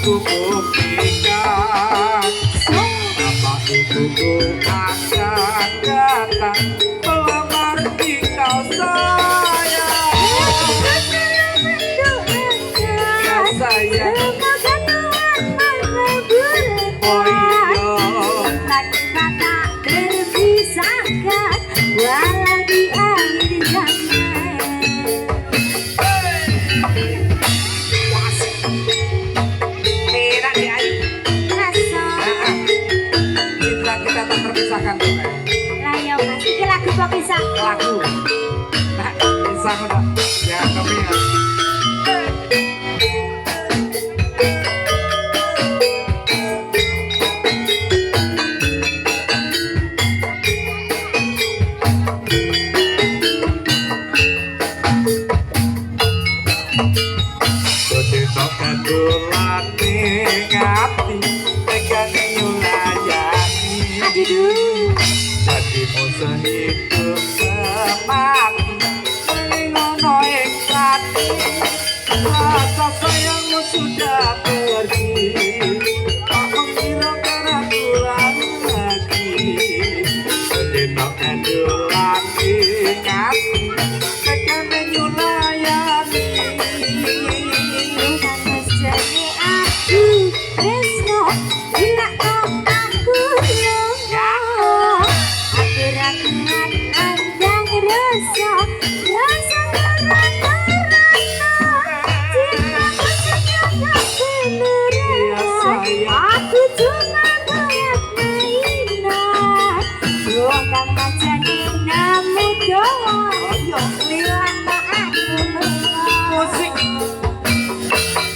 ku buktikan Bapak ibuku akan datang melamar engkau sayang. Ya sayang. Semoga Tuhan mengabulkan. Oh iya. Kita tak terpisahkan walau di akhir zaman. Enak ya Ayu. Rasa Kita tak terpisahkan tuh. layo kasih ke lagu pemisah. Lagu. Nah, bisa udah. Ya tapi ya. Sedino kedulan ning ati tegane nyulayani dadi musuh hidup semati ngono ing ati rasa sayangmu sudah pergi aku kira karena pulang lagi sedino kedulan ning ati tegane nyulayani Jadi aku Resno bila aku longo aku raguan andang rasa karena cintaku senyum Iya, sayang. aku cuma